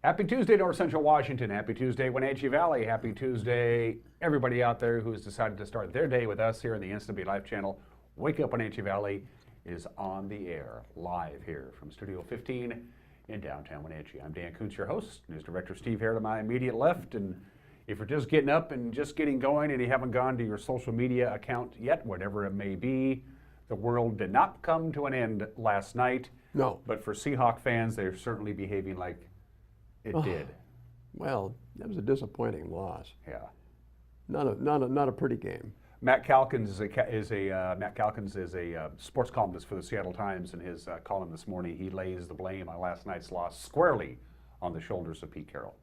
Happy Tuesday, North Central Washington. Happy Tuesday, Wenatchee Valley. Happy Tuesday, everybody out there who's decided to start their day with us here in the Instant Be Life channel. Wake Up Wenatchee Valley is on the air, live here from Studio 15 in downtown Wenatchee. I'm Dan Kuntz, your host. News Director Steve Hare to my immediate left. And if you're just getting up and just getting going and you haven't gone to your social media account yet, whatever it may be, the world did not come to an end last night. No. But for Seahawk fans, they're certainly behaving like it did. Well, that was a disappointing loss. Yeah. Not a pretty game. Matt Calkins is a sports columnist for the Seattle Times. In his column this morning, he lays the blame on last night's loss squarely on the shoulders of Pete Carroll.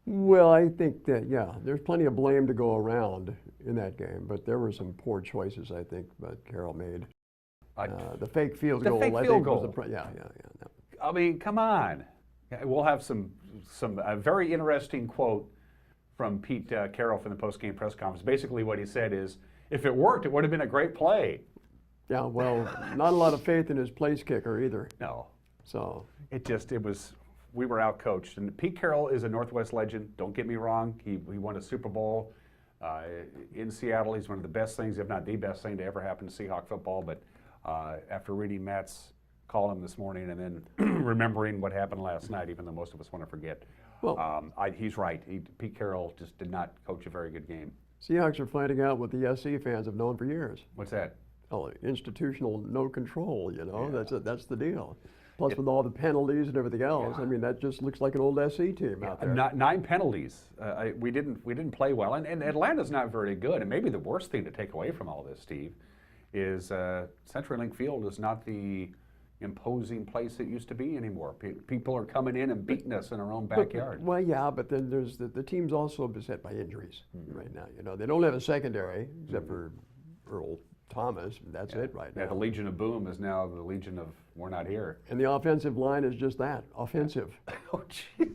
Well, I think that, yeah, there's plenty of blame to go around in that game, but there were some poor choices, I think, that Carroll made. The fake field goal. The fake field goal. Yeah. No. I mean, come on. We'll have some very interesting quote from Pete Carroll from the post-game press conference. Basically what he said is, if it worked, it would have been a great play. Yeah, well, not a lot of faith in his place kicker either. No. So we were out-coached. And Pete Carroll is a Northwest legend. Don't get me wrong. He won a Super Bowl in Seattle. He's one of the best things, if not the best thing to ever happen to Seahawk football. But after reading Matt's column this morning and then remembering what happened last night, even though most of us want to forget, he's right. Pete Carroll just did not coach a very good game. Seahawks are finding out what the SC fans have known for years. What's that? Oh, institutional no control, you know. Yeah. That's the deal. Plus, with all the penalties and everything else, Yeah. I mean, that just looks like an old SC team out there. 9 penalties. We didn't play well, and Atlanta's not very good. And maybe the worst thing to take away from all this, Steve, is CenturyLink Field is not the imposing place it used to be anymore. People are coming in and beating us in our own backyard. Well, yeah, but then there's the team's also beset by injuries right now. You know, they don't have a secondary except for Earl Thomas. That's it right now. Yeah, the Legion of Boom is now the Legion of we're not here. And the offensive line is just that, offensive. Oh, geez.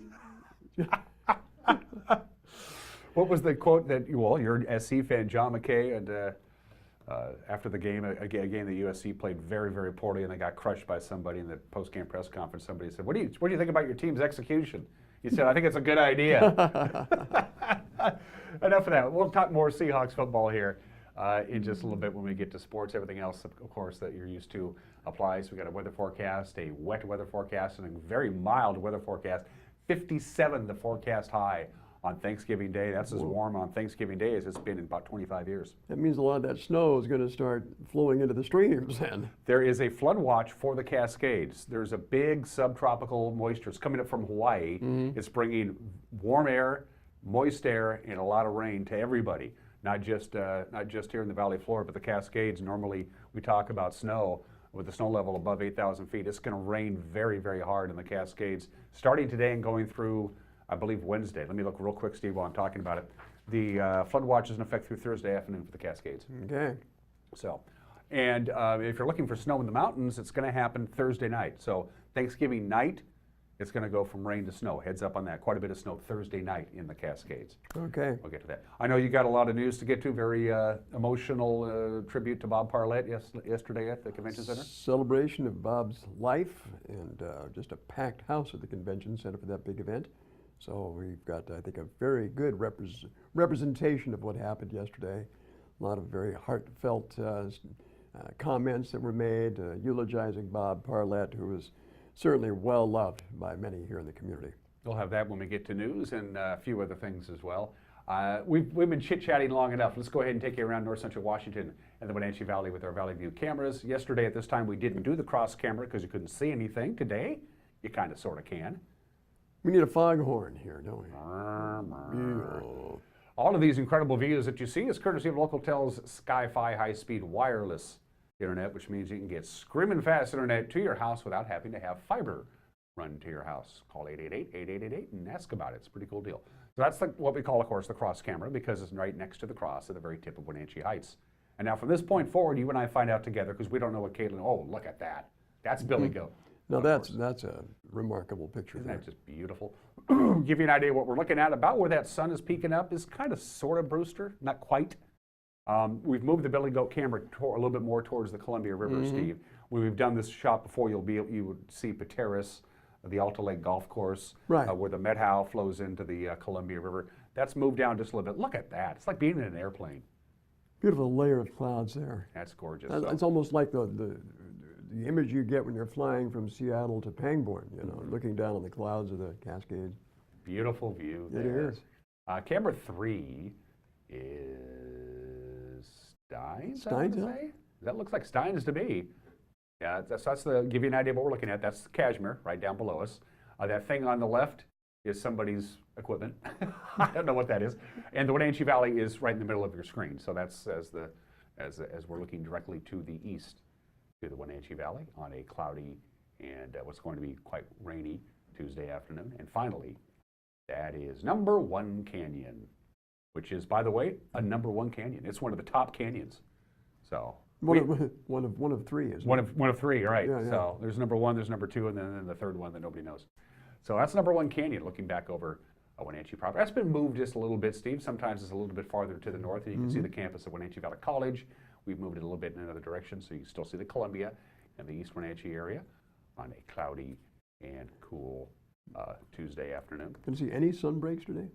What was the quote that, well, you're an SC fan, John McKay, and after the game, a game that USC played very, very poorly, and they got crushed by somebody in the post-game press conference. Somebody said, what do you think about your team's execution? He said, I think it's a good idea. Enough of that. We'll talk more Seahawks football here in just a little bit when we get to sports. Everything else, of course, that you're used to applies. We got a weather forecast, a wet weather forecast, and a very mild weather forecast. 57 the forecast high on Thanksgiving Day. That's as warm on Thanksgiving Day as it's been in about 25 years. That means a lot of that snow is going to start flowing into the streams then. There is a flood watch for the Cascades. There's a big subtropical moisture. It's coming up from Hawaii. It's bringing warm air, moist air, and a lot of rain to everybody. Not just here in the valley floor, but the Cascades. Normally we talk about snow. With the snow level above 8,000 feet, it's going to rain very, very hard in the Cascades, starting today and going through, I believe, Wednesday. Let me look real quick, Steve, while I'm talking about it. The flood watch is in effect through Thursday afternoon for the Cascades. Okay. So, and if you're looking for snow in the mountains, it's going to happen Thursday night. So Thanksgiving night, it's going to go from rain to snow. Heads up on that. Quite a bit of snow Thursday night in the Cascades. Okay. We'll get to that. I know you got a lot of news to get to. Very emotional tribute to Bob Parlett yesterday at the convention center. Celebration of Bob's life, and just a packed house at the convention center for that big event. So we've got, I think, a very good representation of what happened yesterday. A lot of very heartfelt comments that were made, eulogizing Bob Parlett, who was certainly well loved by many here in the community. We'll have that when we get to news and a few other things as well. We've been chit-chatting long enough. Let's go ahead and take you around North Central Washington and the Wenatchee Valley with our Valley View cameras. Yesterday at this time we didn't do the cross camera because you couldn't see anything. Today you kind of sort of can. We need a foghorn here, don't we? All of these incredible views that you see is courtesy of Localtel's Sky-Fi high-speed wireless internet, which means you can get screaming fast internet to your house without having to have fiber run to your house. Call 888-8888 and ask about it. It's a pretty cool deal. So that's what we call, of course, the cross camera, because it's right next to the cross at the very tip of Wenatchee Heights. And now from this point forward, you and I find out together, because we don't know what Caitlin, oh, look at that. That's Billy Goat. Now that's a remarkable picture. Isn't that just beautiful? Give you an idea what we're looking at. About where that sun is peeking up is kind of sort of Brewster, not quite. We've moved the Billy Goat camera a little bit more towards the Columbia River, Steve. When we've done this shot before, you would see Pateros the Alta Lake Golf Course, Right. where the Methow flows into the Columbia River. That's moved down just a little bit. Look at that. It's like being in an airplane. Beautiful layer of clouds there. That's gorgeous. It's almost like the image you get when you're flying from Seattle to Pangborn, you know, looking down on the clouds of the Cascades. Beautiful view there. It is. Camera 3 is Steins, I Steins, would yeah. say? That looks like Steins to me. Yeah, that's the, give you an idea of what we're looking at. That's Kashmir right down below us. That thing on the left is somebody's equipment. I don't know what that is. And the Wenatchee Valley is right in the middle of your screen. So that's as we're looking directly to the east to the Wenatchee Valley on a cloudy and what's going to be quite rainy Tuesday afternoon. And finally, that is number 1 canyon, which is, by the way, a number 1 canyon. It's one of the top canyons. So One of three, isn't one it? of 3, right? Yeah, yeah. So there's number 1, there's number 2, and then the third one that nobody knows. So that's number 1 canyon. Looking back over Wenatchee proper. That's been moved just a little bit, Steve. Sometimes it's a little bit farther to the north, and you can see the campus of Wenatchee Valley College. We've moved it a little bit in another direction, so you can still see the Columbia and the East Wenatchee area on a cloudy and cool Tuesday afternoon. Can you see any sun breaks today?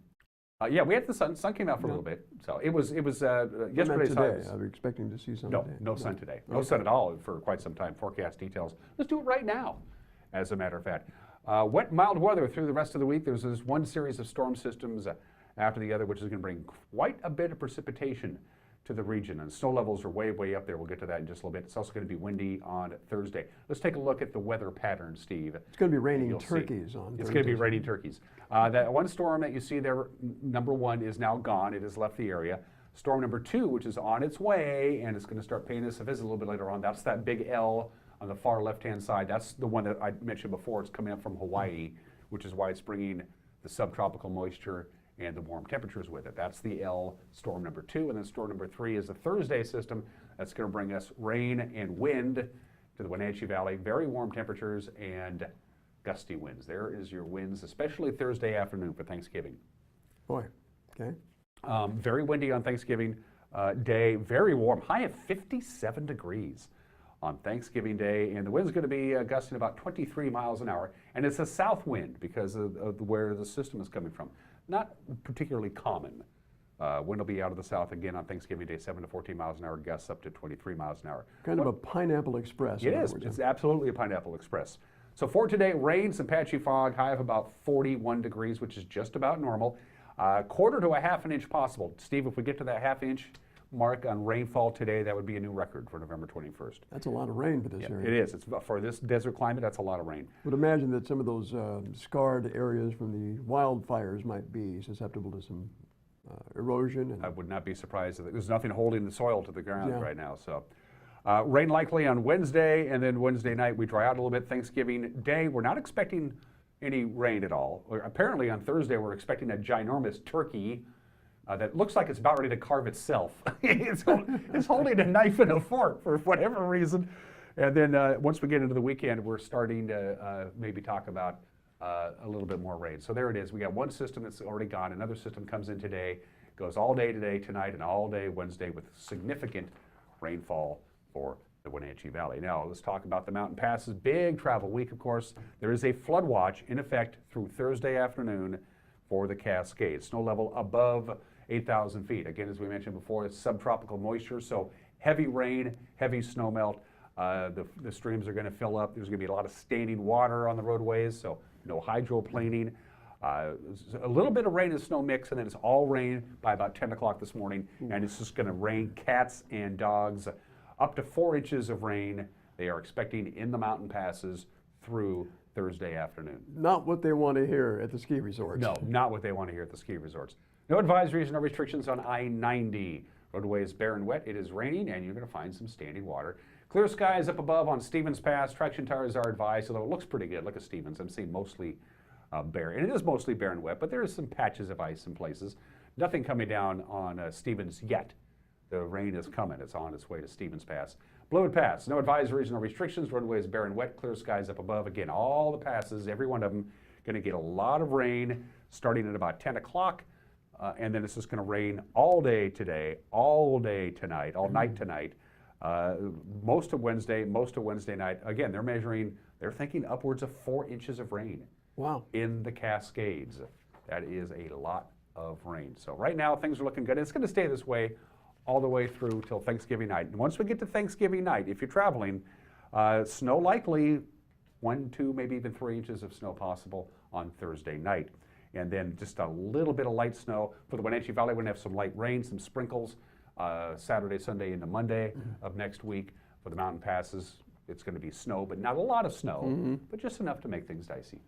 Yeah, we had the sun. Sun came out for a little bit, so it was yesterday's high. Today. I was expecting to see sun No, today. no sun today. No Okay. sun at all for quite some time. Forecast details. Let's do it right now, as a matter of fact. Wet, mild weather through the rest of the week. There's this one series of storm systems after the other, which is going to bring quite a bit of precipitation to the region. And snow levels are way, way up there. We'll get to that in just a little bit. It's also going to be windy on Thursday. Let's take a look at the weather pattern, Steve. It's going to be raining You'll see. turkeys on It's going to be Thursday. raining turkeys. That one storm that you see there, number 1, is now gone. It has left the area. Storm number 2, which is on its way, and it's going to start paying us a visit a little bit later on. That's that big L on the far left-hand side. That's the one that I mentioned before. It's coming up from Hawaii, which is why it's bringing the subtropical moisture and the warm temperatures with it. That's the L, storm number 2, and then storm number 3 is the Thursday system that's going to bring us rain and wind to the Wenatchee Valley, very warm temperatures and gusty winds. There is your winds, especially Thursday afternoon for Thanksgiving. Boy, okay. Very windy on Thanksgiving Day, very warm, high of 57 degrees on Thanksgiving Day, and the wind's going to be gusting about 23 miles an hour, and it's a south wind because of where the system is coming from. Not particularly common. Wind will be out of the south again on Thanksgiving Day, 7 to 14 miles an hour, gusts up to 23 miles an hour. Kind of a pineapple express. It in other is. words. It's absolutely a pineapple express. So for today, rain, some patchy fog, high of about 41 degrees, which is just about normal. Quarter to a half an inch possible. Steve, if we get to that half inch mark on rainfall today, that would be a new record for November 21st. That's a lot of rain for this area. It is. It's for this desert climate, that's a lot of rain. Would imagine that some of those scarred areas from the wildfires might be susceptible to some erosion. And I would not be surprised. There's nothing holding the soil to the ground Yeah. right now. So, rain likely on Wednesday, and then Wednesday night we dry out a little bit. Thanksgiving Day, we're not expecting any rain at all. Apparently on Thursday we're expecting a ginormous turkey that looks like it's about ready to carve itself. it's holding a knife and a fork for whatever reason. And then once we get into the weekend, we're starting to maybe talk about a little bit more rain. So there it is. We got one system that's already gone. Another system comes in today, goes all day today, tonight, and all day Wednesday with significant rainfall for the Wenatchee Valley. Now let's talk about the mountain passes. Big travel week, of course. There is a flood watch in effect through Thursday afternoon for the Cascades. Snow level above 8,000 feet. Again, as we mentioned before, it's subtropical moisture, so heavy rain, heavy snow melt. The streams are going to fill up. There's going to be a lot of standing water on the roadways, so no hydroplaning. A little bit of rain and snow mix, and then it's all rain by about 10 o'clock this morning, and it's just going to rain cats and dogs. Up to 4 inches of rain they are expecting in the mountain passes through Thursday afternoon. not what they want to hear at the ski resorts. No, not what they want to hear at the ski resorts. No advisories, no restrictions on I-90. Roadway is bare and wet. It is raining, and you're going to find some standing water. Clear skies up above on Stevens Pass. Traction tires are advised, although it looks pretty good. Look at Stevens. I'm seeing mostly bare, and it is mostly bare and wet, but there is some patches of ice in places. Nothing coming down on Stevens yet. The rain is coming. It's on its way to Stevens Pass. Blue Pass, no advisories, no restrictions. Roadway is bare and wet. Clear skies up above. Again, all the passes, every one of them, going to get a lot of rain starting at about 10 o'clock. And then it's just going to rain all day today, all day tonight, all night tonight. Most of Wednesday night. Again, they're measuring They're thinking upwards of 4 inches of rain. Wow. In the Cascades. That is a lot of rain. So right now things are looking good. It's going to stay this way all the way through till Thanksgiving night. And once we get to Thanksgiving night, if you're traveling, snow likely, 1, 2, maybe even 3 inches of snow possible on Thursday night. And then just a little bit of light snow for the Wenatchee Valley. We're going to have some light rain, some sprinkles Saturday, Sunday, into Monday of next week. For the mountain passes, it's going to be snow, but not a lot of snow, but just enough to make things dicey.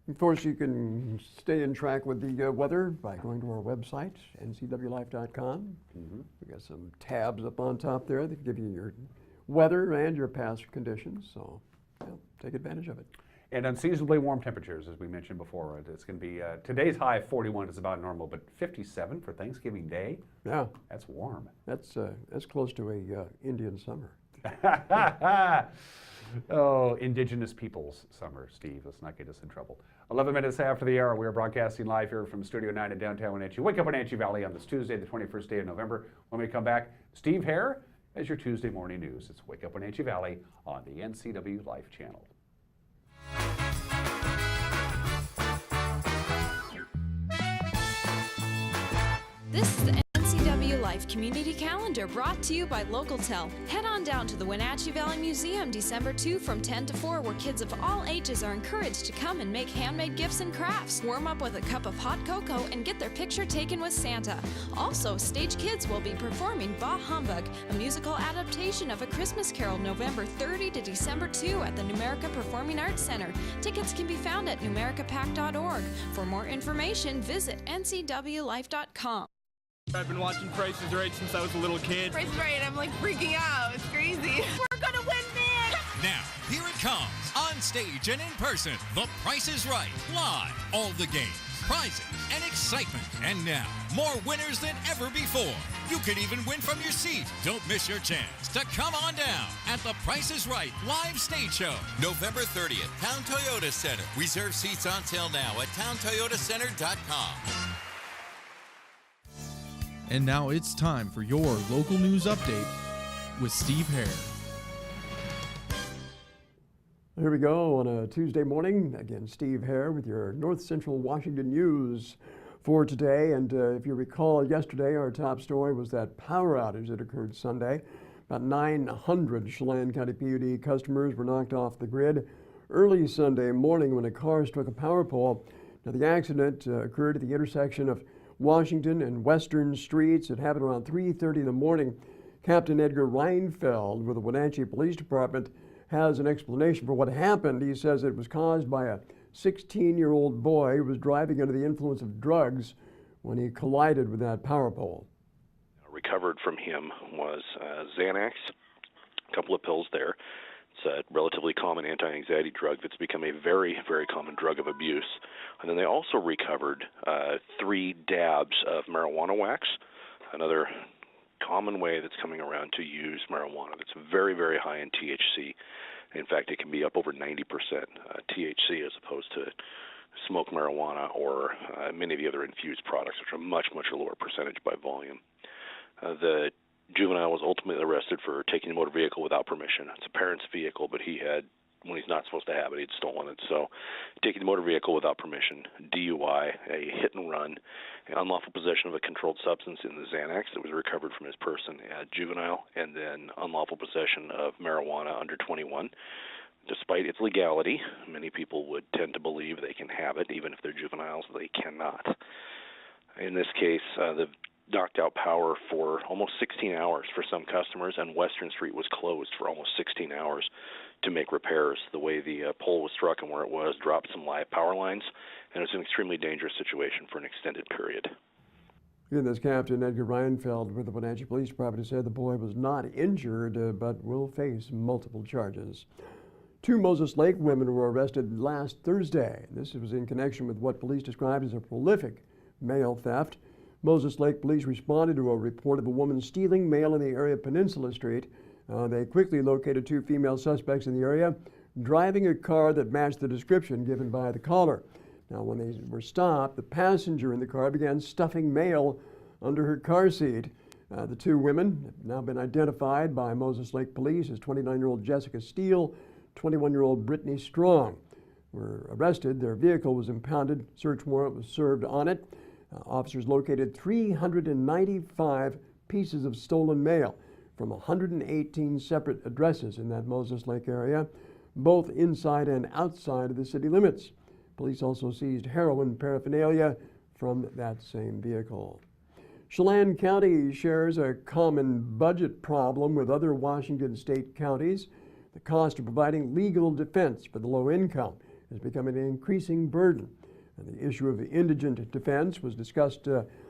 Of course, you can stay in track with the weather by going to our website, ncwlife.com. We got some tabs up on top there that give you your weather and your past conditions, so yeah, take advantage of it. And unseasonably warm temperatures, as we mentioned before. It's going to be, today's high of 41 is about normal, but 57 for Thanksgiving Day, yeah, that's warm. That's close to a Indian summer. Oh, indigenous peoples summer, Steve. Let's not get us in trouble. 11 minutes after the hour, we are broadcasting live here from Studio 9 in downtown Wenatchee. Wake up Wenatchee Valley on this Tuesday, the 21st day of November. When we come back, Steve Hare as your Tuesday morning news. It's Wake Up Wenatchee Valley on the NCW Life channel. This is the NCW Life Community Calendar brought to you by LocalTel. Head on down to the Wenatchee Valley Museum December 2 from 10 to 4, where kids of all ages are encouraged to come and make handmade gifts and crafts, warm up with a cup of hot cocoa, and get their picture taken with Santa. Also, Stage Kids will be performing Bah Humbug, a musical adaptation of A Christmas Carol, November 30 to December 2 at the Numerica Performing Arts Center. Tickets can be found at numericapac.org. For more information, visit ncwlife.com. I've been watching Price is Right since I was a little kid. Price is Right, I'm like freaking out. It's crazy. We're gonna win big! Now, here it comes. On stage and in person, The Price is Right. Live. All the games, prizes, and excitement. And now, more winners than ever before. You could even win from your seat. Don't miss your chance to come on down at The Price is Right live stage show. November 30th, Town Toyota Center. Reserve seats on sale now at towntoyotacenter.com. And now it's time for your local news update with Steve Hare. Here we go on a Tuesday morning. Again, Steve Hare with your North Central Washington news for today. And if you recall, yesterday our top story was that power outage that occurred Sunday. About 900 Chelan County PUD customers were knocked off the grid early Sunday morning when a car struck a power pole. Now, the accident occurred at the intersection of Washington and Western Streets. It happened around 3:30 in the morning. Captain Edgar Reinfeld with the Wenatchee Police Department has an explanation for what happened. He says it was caused by a 16-year-old boy who was driving under the influence of drugs when he collided with that power pole. Recovered from him was Xanax, a couple of pills there. It's a relatively common anti-anxiety drug that's become a very, very common drug of abuse. And then they also recovered 3 dabs of marijuana wax, another common way that's coming around to use marijuana that's very, very high in THC. In fact, it can be up over 90% THC as opposed to smoke marijuana or many of the other infused products, which are much, much lower percentage by volume. The juvenile was ultimately arrested for taking a motor vehicle without permission. It's a parent's vehicle, but he had, when he's not supposed to have it, he'd stolen it. So taking the motor vehicle without permission, DUI, a hit and run, an unlawful possession of a controlled substance in the Xanax that was recovered from his person at juvenile, and then unlawful possession of marijuana under 21. Despite its legality, many people would tend to believe they can have it, even if they're juveniles, they cannot. In this case, the knocked out power for almost 16 hours for some customers, and Western Street was closed for almost 16 hours to make repairs. The way the pole was struck and where it was dropped some live power lines, and it was an extremely dangerous situation for an extended period. Again, this Captain Edgar Reinfeld with the Wenatchee Police Department said the boy was not injured, but will face multiple charges. 2 Moses Lake women were arrested last Thursday. This was in connection with what police described as a prolific mail theft. Moses Lake police responded to a report of a woman stealing mail in the area of Peninsula Street. They quickly located 2 female suspects in the area, driving a car that matched the description given by the caller. Now, when they were stopped, the passenger in the car began stuffing mail under her car seat. The 2 women have now been identified by Moses Lake police as 29-year-old Jessica Steele, 21-year-old Brittany Strong were arrested. Their vehicle was impounded. Search warrant was served on it. Officers located 395 pieces of stolen mail from 118 separate addresses in that Moses Lake area, both inside and outside of the city limits. Police also seized heroin paraphernalia from that same vehicle. Chelan County shares a common budget problem with other Washington state counties. The cost of providing legal defense for the low income is becoming an increasing burden. And the issue of indigent defense was discussed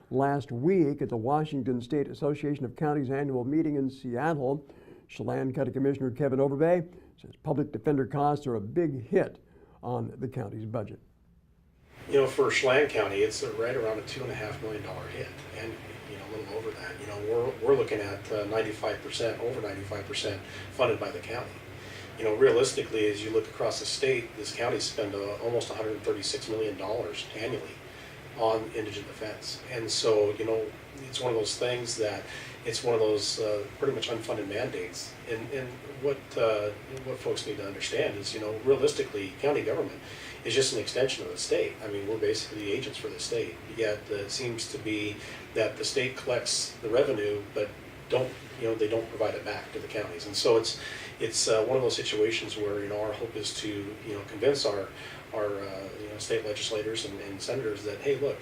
last week at the Washington State Association of Counties annual meeting in Seattle. Chelan County Commissioner Kevin Overbay says public defender costs are a big hit on the county's budget. You know, for Chelan County, it's right around a $2.5 million hit, and a little over that. We're looking at 95%, over 95% funded by the county. Realistically, as you look across the state, this county spends almost $136 million annually on indigent defense. And so, it's one of those things that it's one of those pretty much unfunded mandates. And what folks need to understand is, realistically, county government is just an extension of the state. I mean, we're basically the agents for the state. Yet it seems to be that the state collects the revenue, but they don't provide it back to the counties. And so it's one of those situations where our hope is to convince our state legislators and senators that, hey, look,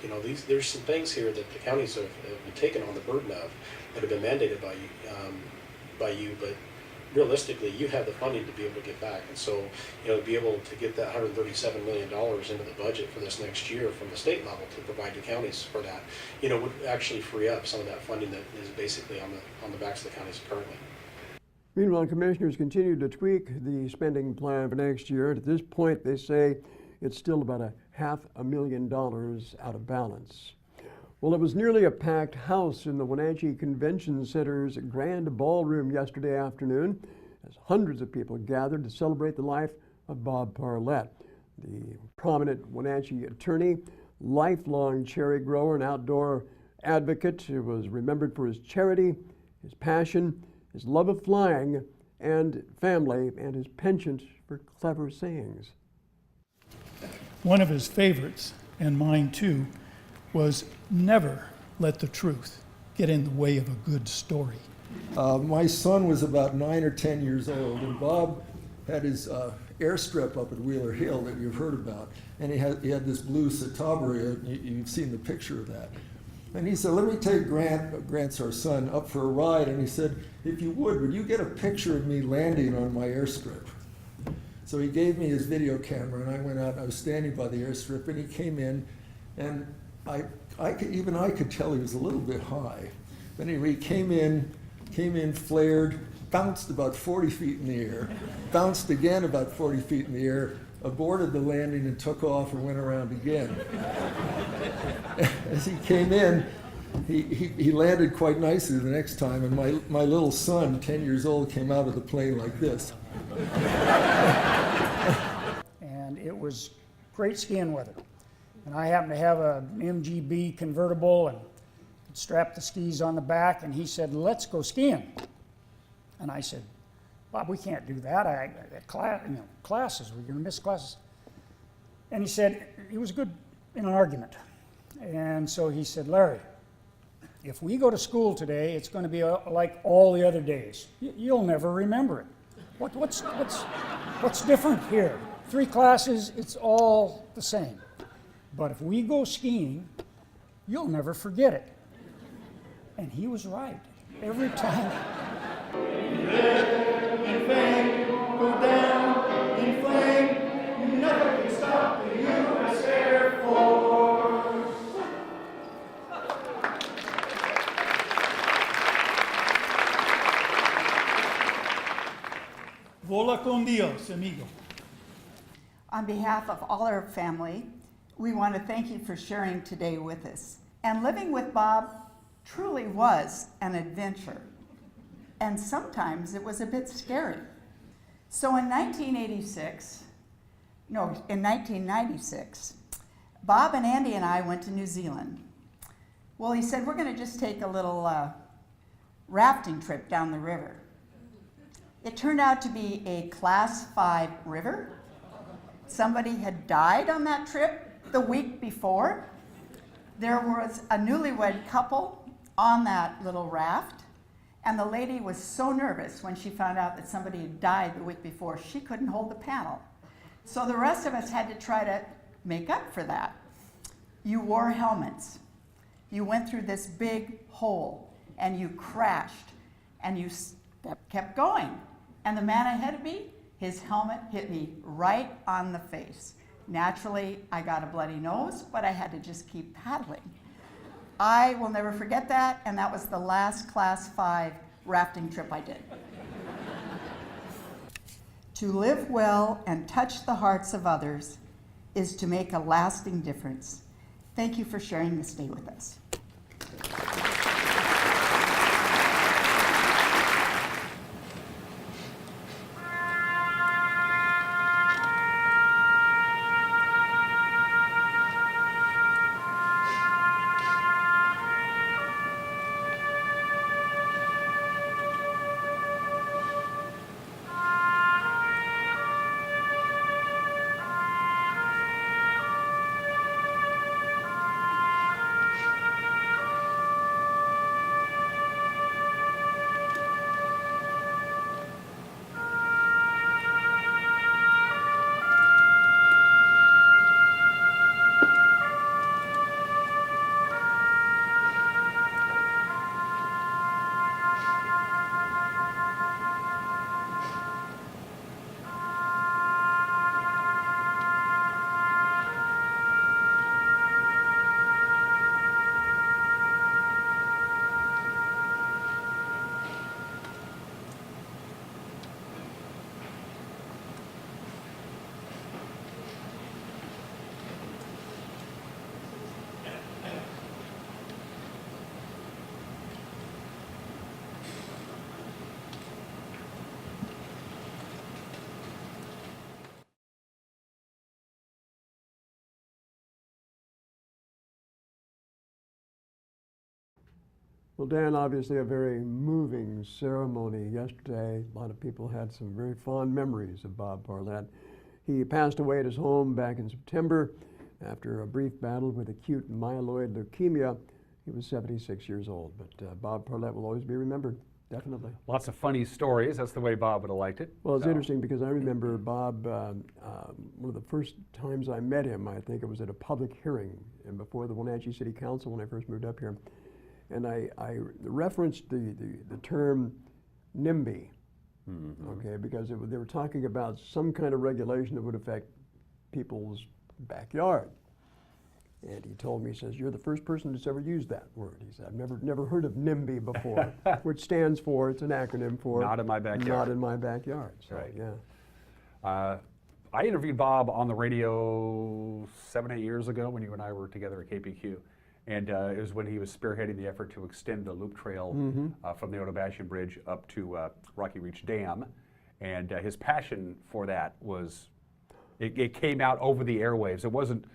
there's some things here that the counties have been taken on the burden of that have been mandated by you, but realistically, you have the funding to be able to get back. And so, to be able to get that $137 million into the budget for this next year from the state level to provide to counties for that, would actually free up some of that funding that is basically on the backs of the counties currently. Meanwhile, commissioners continue to tweak the spending plan for next year. At this point, they say it's still about $500,000 out of balance. Well, it was nearly a packed house in the Wenatchee Convention Center's grand ballroom yesterday afternoon as hundreds of people gathered to celebrate the life of Bob Parlett, the prominent Wenatchee attorney, lifelong cherry grower and outdoor advocate who was remembered for his charity, his passion, his love of flying and family, and his penchant for clever sayings. One of his favorites, and mine too, was never let the truth get in the way of a good story. My son was about 9 or 10 years old, and Bob had his airstrip up at Wheeler Hill that you've heard about, and he had this blue Citabria. You've seen the picture of that. And he said, let me take Grant's our son, up for a ride. And he said, if you would you get a picture of me landing on my airstrip? So he gave me his video camera, and I went out, and I was standing by the airstrip, and he came in, and I could tell he was a little bit high. But anyway, he came in, flared, bounced about 40 feet in the air, bounced again about 40 feet in the air, aborted the landing and took off and went around again. As he came in, he landed quite nicely the next time, and my little son, 10 years old, came out of the plane like this. And it was great skiing weather. And I happened to have an MGB convertible and strapped the skis on the back, and he said, let's go skiing. And I said, Bob, we can't do that. I classes, we're going to miss classes. And he said, he was good in an argument. And so he said, Larry, if we go to school today, it's going to be like all the other days. You'll never remember it. What's different here? 3 classes, it's all the same. But if we go skiing, you'll never forget it. And he was right. Every time. In fame, go down in flame. Nothing can stop the U.S. Air Force. Vola con Dios, amigo. On behalf of all our family, we want to thank you for sharing today with us. And living with Bob truly was an adventure. And sometimes it was a bit scary. So in 1996, Bob and Andy and I went to New Zealand. Well, he said, we're going to just take a little rafting trip down the river. It turned out to be a Class 5 river. Somebody had died on that trip the week before. There was a newlywed couple on that little raft, and the lady was so nervous when she found out that somebody had died the week before, she couldn't hold the paddle. So the rest of us had to try to make up for that. You wore helmets. You went through this big hole, and you crashed, and you kept going. And the man ahead of me, his helmet hit me right on the face. Naturally, I got a bloody nose, but I had to just keep paddling. I will never forget that, and that was the last Class 5 rafting trip I did. To live well and touch the hearts of others is to make a lasting difference. Thank you for sharing this day with us. Well, Dan, obviously a very moving ceremony yesterday. A lot of people had some very fond memories of Bob Barlett. He passed away at his home back in September after a brief battle with acute myeloid leukemia. He was 76 years old, but Bob Barlett will always be remembered, definitely. Lots of funny stories. That's the way Bob would have liked it. Well, it's interesting because I remember Bob, one of the first times I met him, I think it was at a public hearing and before the Wenatchee City Council when I first moved up here. And I referenced the term NIMBY, okay, because they were talking about some kind of regulation that would affect people's backyard. And he told me, he says, "You're the first person that's ever used that word." He said, "I've never heard of NIMBY before," which stands for, it's an acronym for Not in my backyard. Not in my backyard. So, right. Yeah. I interviewed Bob on the radio 7-8 years ago when you and I were together at KPQ. And it was when he was spearheading the effort to extend the loop trail from the Ottobashan Bridge up to Rocky Reach Dam. And his passion for that was, it came out over the airwaves. It wasn't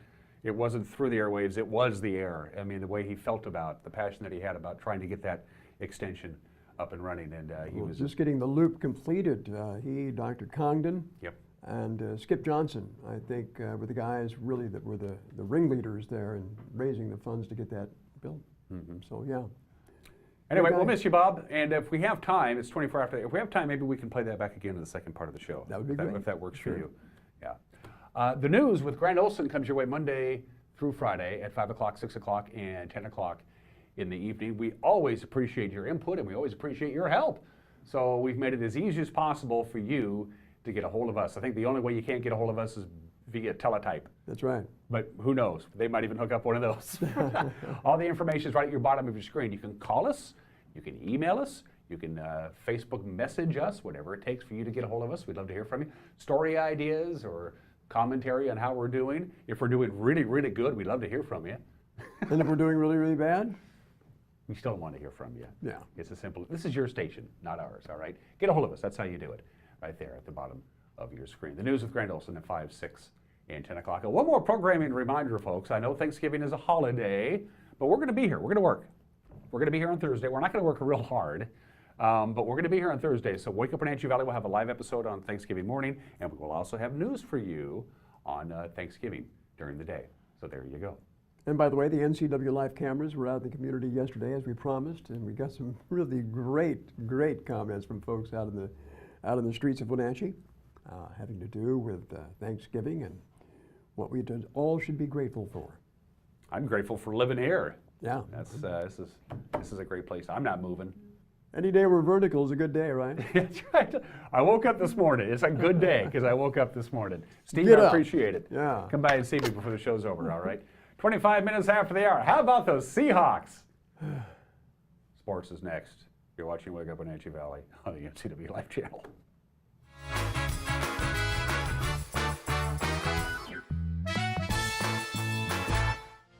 through the airwaves, it was the air. I mean, the way he felt about, the passion that he had about trying to get that extension up and running. And he was just getting the loop completed. He, Dr. Congdon, yep. and Skip Johnson, I think, were the guys really that were the ringleaders there in raising the funds to get that built. So, yeah. Anyway, we'll miss you, Bob. And if we have time, it's 24 after. If we have time, maybe we can play that back again in the second part of the show. That would be great. If that works for you. Yeah. The news with Grant Olson comes your way Monday through Friday at 5 o'clock, 6 o'clock, and 10 o'clock in the evening. We always appreciate your input, and we always appreciate your help. So we've made it as easy as possible for you to get a hold of us. I think the only way you can't get a hold of us is via teletype. That's right. But who knows? They might even hook up one of those. All the information is right at your bottom of your screen. You can call us, you can email us, you can Facebook message us, whatever it takes for you to get a hold of us. We'd love to hear from you. Story ideas or commentary on how we're doing. If we're doing really, really good, we'd love to hear from you. And if we're doing really, really bad? We still want to hear from you. Yeah. It's as simple. This is your station, not ours, all right? Get a hold of us. That's how you do it, right there at the bottom of your screen. The news with Grant Olson at 5, 6, and 10 o'clock. And one more programming reminder, folks. I know Thanksgiving is a holiday, but we're going to be here. We're going to work. We're going to be here on Thursday. We're not going to work real hard. But we're going to be here on Thursday, so Wake Up Wenatchee Valley will have a live episode on Thanksgiving morning, and we will also have news for you on Thanksgiving during the day. So there you go. And by the way, the NCW Live cameras were out in the community yesterday, as we promised, and we got some really great comments from folks out in the streets of Wenatchee, having to do with Thanksgiving and what we all should be grateful for. I'm grateful for living here. Yeah, this is a great place. I'm not moving. Any day we're vertical is a good day, right? That's right. I woke up this morning. It's a good day because I woke up this morning. Steve, Get I up. appreciate it. Yeah. Come by and see me before the show's over, all right? 25 minutes after the hour. How about those Seahawks? Sports is next. You're watching Wake Up Wenatchee Valley on the NCW Live channel.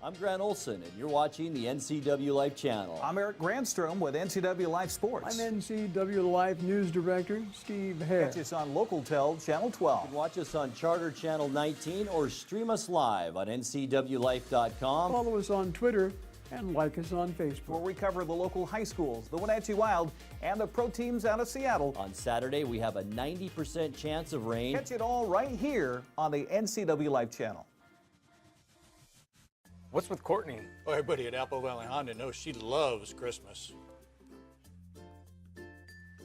I'm Grant Olson, and you're watching the NCW Life channel. I'm Eric Grandstrom with NCW Life Sports. I'm NCW Life News Director Steve Hare. Catch us on LocalTel Channel 12. You can watch us on Charter Channel 19 or stream us live on ncwlife.com. Follow us on Twitter and like us on Facebook. Where we cover the local high schools, the Wenatchee Wild, and the pro teams out of Seattle. On Saturday, we have a 90% chance of rain. Catch it all right here on the NCW Life channel. What's with Courtney? Oh, everybody at Apple Valley Honda knows she loves Christmas.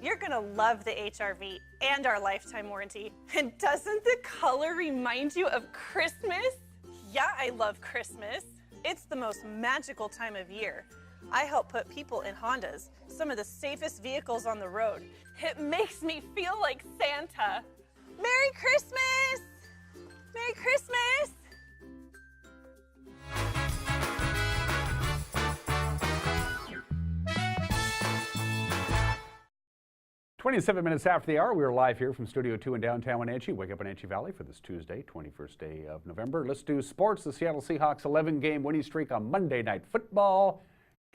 You're gonna love the HRV and our lifetime warranty. And doesn't the color remind you of Christmas? Yeah, I love Christmas. It's the most magical time of year. I help put people in Hondas, some of the safest vehicles on the road. It makes me feel like Santa. Merry Christmas! Merry Christmas! 27 minutes after the hour, we are live here from Studio 2 in downtown Wenatchee. Wake Up Wenatchee Valley for this Tuesday, 21st day of November. Let's do sports. The Seattle Seahawks 11-game winning streak on Monday Night Football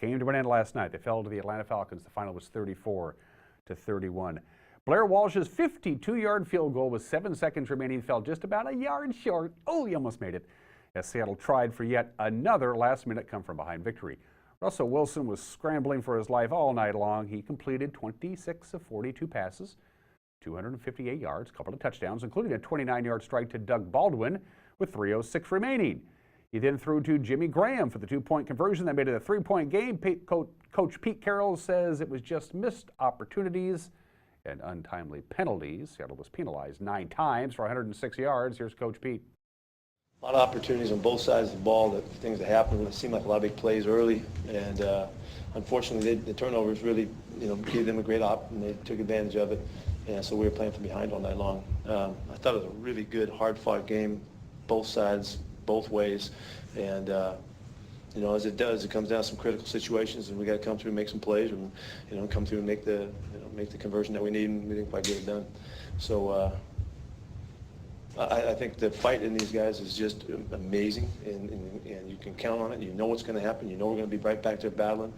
came to an end last night. They fell to the Atlanta Falcons. The final was 34-31. Blair Walsh's 52-yard field goal with 7 seconds remaining fell just about a yard short. Oh, he almost made it, as Seattle tried for yet another last-minute come-from-behind victory. Russell Wilson was scrambling for his life all night long. He completed 26 of 42 passes, 258 yards, a couple of touchdowns, including a 29-yard strike to Doug Baldwin with 3:06 remaining. He then threw to Jimmy Graham for the 2-point conversion that made it a 3-point game. Coach Pete Carroll says it was just missed opportunities and untimely penalties. Seattle was penalized 9 times for 106 yards. Here's Coach Pete. A lot of opportunities on both sides of the ball, that things that happened. It seemed like a lot of big plays early, and unfortunately, the turnovers really, gave them a great op, and they took advantage of it. And so we were playing from behind all night long. I thought it was a really good, hard-fought game, both sides, both ways, and as it does, it comes down to some critical situations, and we got to come through and make some plays, and come through and make the conversion that we need, and we didn't quite get it done. So. I think the fight in these guys is just amazing, and you can count on it. You know what's going to happen. You know we're going to be right back there battling.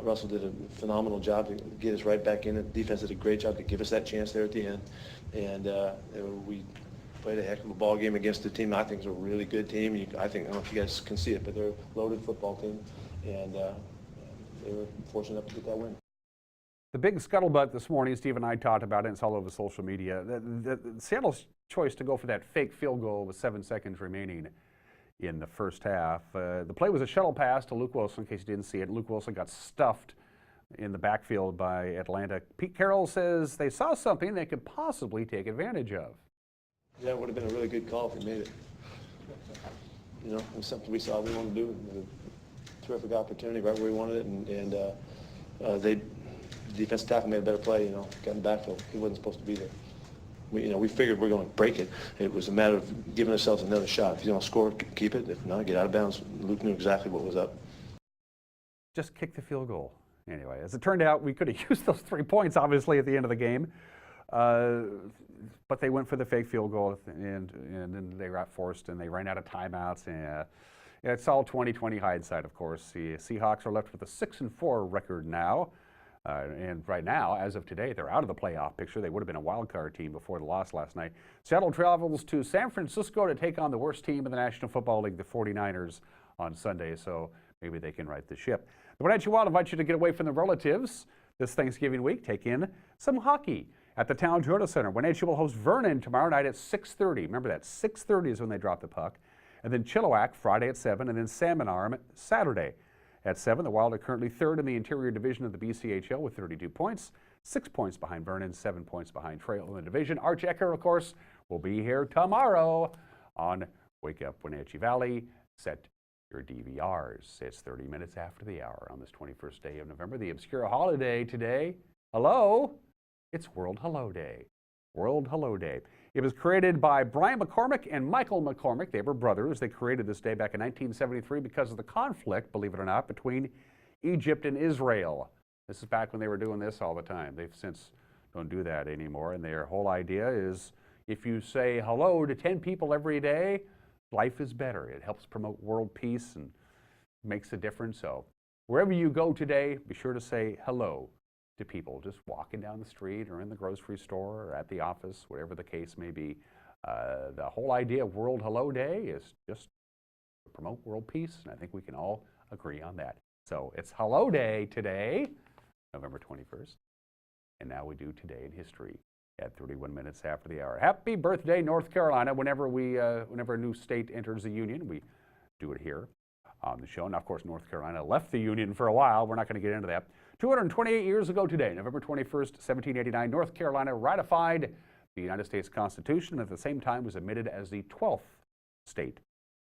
Russell did a phenomenal job to get us right back in it. The defense did a great job to give us that chance there at the end. And we played a heck of a ball game against the team I think is a really good team. I don't know if you guys can see it, but they're a loaded football team, and they were fortunate enough to get that win. The big scuttlebutt this morning, Steve and I talked about it, and it's all over social media. The Seattle's choice to go for that fake field goal with 7 seconds remaining in the first half. The play was a shuttle pass to Luke Wilson, in case you didn't see it. Luke Wilson got stuffed in the backfield by Atlanta. Pete Carroll says they saw something they could possibly take advantage of. Yeah, it would have been a really good call if we made it. It was something we saw we wanted to do. It was a terrific opportunity right where we wanted it, and the defensive tackle made a better play, got in the backfield. He wasn't supposed to be there. We figured we're going to break it. It was a matter of giving ourselves another shot. If you don't score, keep it. If not, get out of bounds. Luke knew exactly what was up. Just kick the field goal. Anyway, as it turned out, we could have used those 3 points, obviously, at the end of the game. But they went for the fake field goal, and then they got forced, and they ran out of timeouts. And it's all 20/20 hindsight, of course. The Seahawks are left with a 6-4 record now. And right now, as of today, they're out of the playoff picture. They would have been a wild card team before the loss last night. Seattle travels to San Francisco to take on the worst team in the National Football League, the 49ers, on Sunday, so maybe they can right the ship. The Wenatchee Wild invite you to get away from the relatives this Thanksgiving week, take in some hockey at the Town Toyota Center. Wenatchee will host Vernon tomorrow night at 6:30. Remember that, 6:30 is when they drop the puck. And then Chilliwack Friday at 7, and then Salmon Arm Saturday at 7. The Wild are currently third in the interior division of the BCHL with 32 points, 6 points behind Vernon, 7 points behind Trail in the division. Arch Ecker, of course, will be here tomorrow on Wake Up Wenatchee Valley. Set your DVRs. It's 30 minutes after the hour on this 21st day of November, the obscure holiday today. Hello? It's World Hello Day. World Hello Day. It was created by Brian McCormick and Michael McCormick. They were brothers. They created this day back in 1973 because of the conflict, believe it or not, between Egypt and Israel. This is back when they were doing this all the time. They've since don't do that anymore, and their whole idea is if you say hello to 10 people every day, life is better. It helps promote world peace and makes a difference. So wherever you go today, be sure to say hello to people just walking down the street or in the grocery store or at the office, whatever the case may be. The whole idea of World Hello Day is just to promote world peace, and I think we can all agree on that. So it's Hello Day today, November 21st, and now we do Today in History at 31 minutes after the hour. Happy birthday, North Carolina. Whenever a new state enters the Union, we do it here on the show. Now, of course, North Carolina left the Union for a while. We're not going to get into that. 228 years ago today, November 21st, 1789, North Carolina ratified the United States Constitution and at the same time was admitted as the 12th state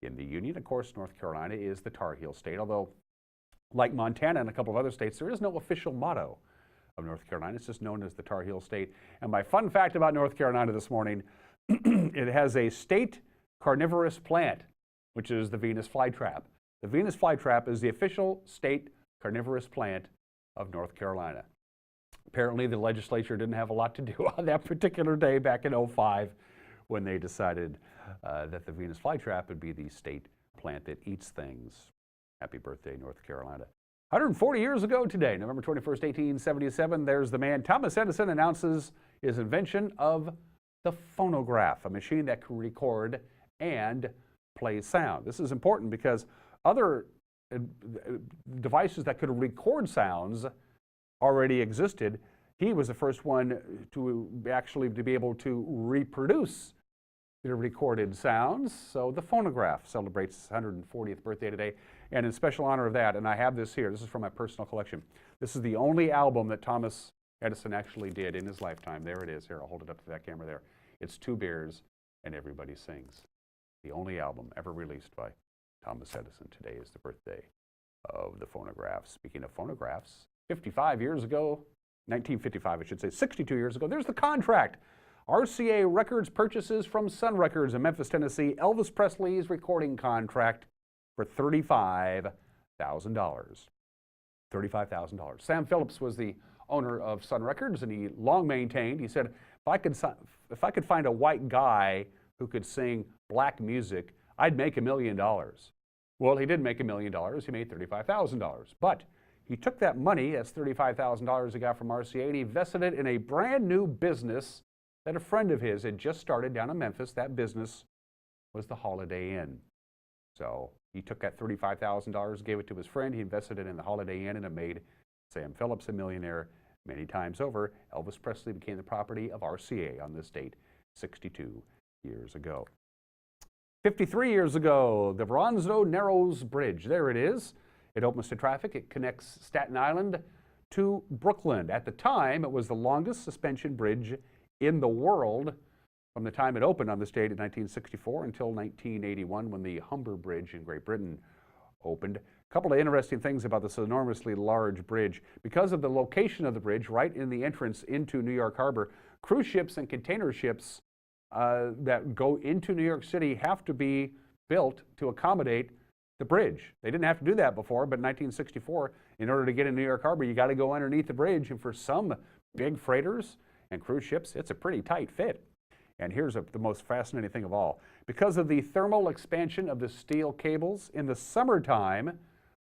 in the Union. Of course, North Carolina is the Tar Heel state, although like Montana and a couple of other states, there is no official motto of North Carolina. It's just known as the Tar Heel state. And my fun fact about North Carolina this morning, it has a state carnivorous plant, which is the Venus flytrap. The Venus flytrap is the official state carnivorous plant of North Carolina. Apparently, the legislature didn't have a lot to do on that particular day back in 2005 when they decided that the Venus flytrap would be the state plant that eats things. Happy birthday, North Carolina. 140 years ago today, November 21st, 1877, there's the man. Thomas Edison announces his invention of the phonograph, a machine that can record and play sound. This is important because other devices that could record sounds already existed. He was the first one to be able to reproduce the recorded sounds. So the phonograph celebrates its 140th birthday today. And in special honor of that, and I have this here, this is from my personal collection. This is the only album that Thomas Edison actually did in his lifetime. There it is. Here, I'll hold it up to that camera there. It's Two Beers and Everybody Sings. The only album ever released by Thomas Edison. Today is the birthday of the phonograph. Speaking of phonographs, 55 years ago, 1955 I should say, 62 years ago, there's the contract. RCA Records purchases from Sun Records in Memphis, Tennessee, Elvis Presley's recording contract for $35,000. $35,000. Sam Phillips was the owner of Sun Records, and he long maintained, he said, if I could find a white guy who could sing black music, I'd make $1 million. Well, he didn't make $1 million. He made $35,000. But he took that money, that's $35,000 he got from RCA, and he invested it in a brand new business that a friend of his had just started down in Memphis. That business was the Holiday Inn. So he took that $35,000, gave it to his friend. He invested it in the Holiday Inn, and it made Sam Phillips a millionaire many times over. Elvis Presley became the property of RCA on this date 62 years ago. 53 years ago, the Bronzo Narrows Bridge. There it is. It opens to traffic. It connects Staten Island to Brooklyn. At the time, it was the longest suspension bridge in the world from the time it opened on this date in 1964 until 1981 when the Humber Bridge in Great Britain opened. A couple of interesting things about this enormously large bridge. Because of the location of the bridge right in the entrance into New York Harbor, cruise ships and container ships that go into New York City have to be built to accommodate the bridge. They didn't have to do that before, but in 1964, in order to get in New York Harbor, you got to go underneath the bridge. And for some big freighters and cruise ships, it's a pretty tight fit. And here's the most fascinating thing of all. Because of the thermal expansion of the steel cables, in the summertime,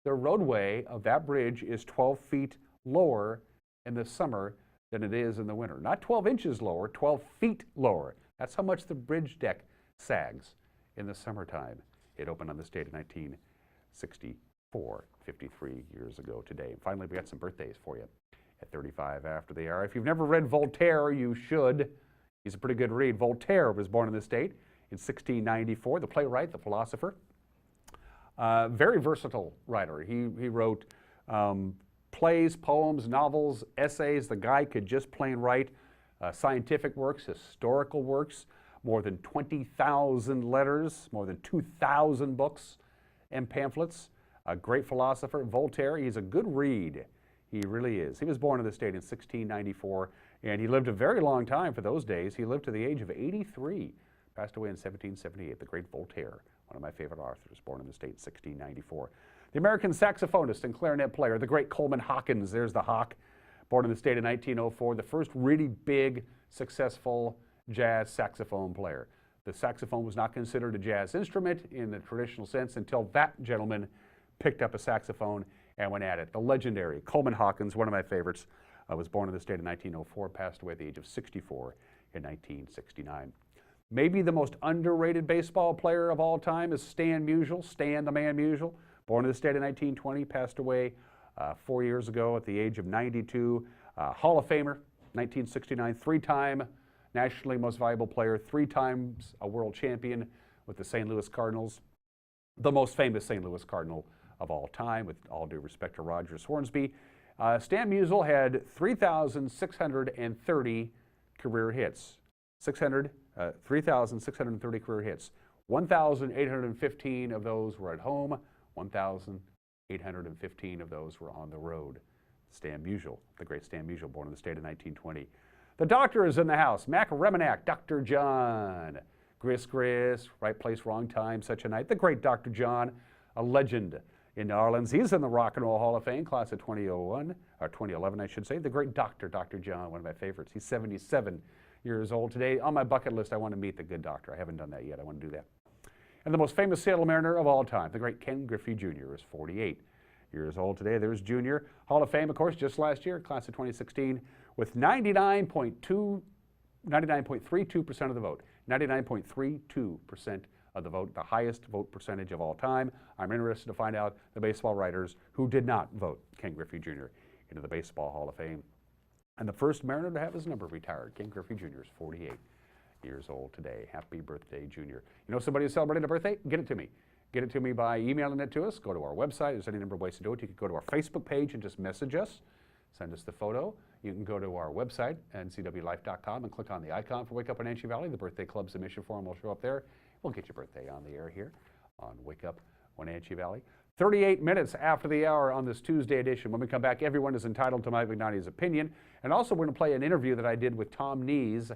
the roadway of that bridge is 12 feet lower in the summer than it is in the winter. Not 12 inches lower, 12 feet lower. That's how much the bridge deck sags in the summertime. It opened on this date in 1964, 53 years ago today. And finally, we got some birthdays for you. at 35 after the hour. If you've never read Voltaire, you should. He's a pretty good read. Voltaire was born in this state in 1694, the playwright, the philosopher. Very versatile writer. He wrote plays, poems, novels, essays. The guy could just plain write scientific works, historical works, more than 20,000 letters, more than 2,000 books and pamphlets. A great philosopher, Voltaire. He's a good read. He really is. He was born in the state in 1694, and he lived a very long time for those days. He lived to the age of 83, passed away in 1778, the great Voltaire, one of my favorite authors, born in the state in 1694. The American saxophonist and clarinet player, the great Coleman Hawkins, there's the Hawk, born in the state in 1904, the first really big, successful jazz saxophone player. The saxophone was not considered a jazz instrument in the traditional sense until that gentleman picked up a saxophone and went at it. The legendary Coleman Hawkins, one of my favorites, was born in the state in 1904, passed away at the age of 64 in 1969. Maybe the most underrated baseball player of all time is Stan Musial, Stan the Man Musial, born in the state in 1920, passed away 4 years ago at the age of 92. Hall of Famer, 1969, three-time nationally most valuable player, 3 times a world champion with the St. Louis Cardinals, the most famous St. Louis Cardinal of all time, with all due respect to Rogers Hornsby. Stan Musial had 3,630 career hits. 3,630 career hits. 1,815 of those were at home. 1,815 of those were on the road. Stan Musial, the great Stan Musial, born in the state of 1920. The doctor is in the house. Mac Remenack, Dr. John. Gris, right place, wrong time, such a night. The great Dr. John, a legend in New Orleans. He's in the Rock and Roll Hall of Fame, class of 2011, I should say. The great Dr. John, one of my favorites. He's 77 years old today. On my bucket list, I want to meet the good doctor. I haven't done that yet. I want to do that. And the most famous sailor mariner of all time, the great Ken Griffey Jr., is 48 years old today. There's Junior. Hall of Fame, of course, just last year, class of 2016, with 99.32% of the vote. 99.32% of the vote, the highest vote percentage of all time. I'm interested to find out the baseball writers who did not vote Ken Griffey Jr. into the Baseball Hall of Fame. And the first Mariner to have his number retired, Ken Griffey Jr. is 48 years old today. Happy birthday, Junior. You know somebody who's celebrating a birthday? Get it to me. Get it to me by emailing it to us. Go to our website. There's any number of ways to do it. You can go to our Facebook page and just message us. Send us the photo. You can go to our website, ncwlife.com, and click on the icon for Wake Up Wenatchee Valley. The birthday club submission form will show up there. We'll get your birthday on the air here on Wake Up Wenatchee Valley. 38 minutes after the hour on this Tuesday edition. When we come back, everyone is entitled to Mike Magnani's opinion. And also, we're going to play an interview that I did with Tom Nees,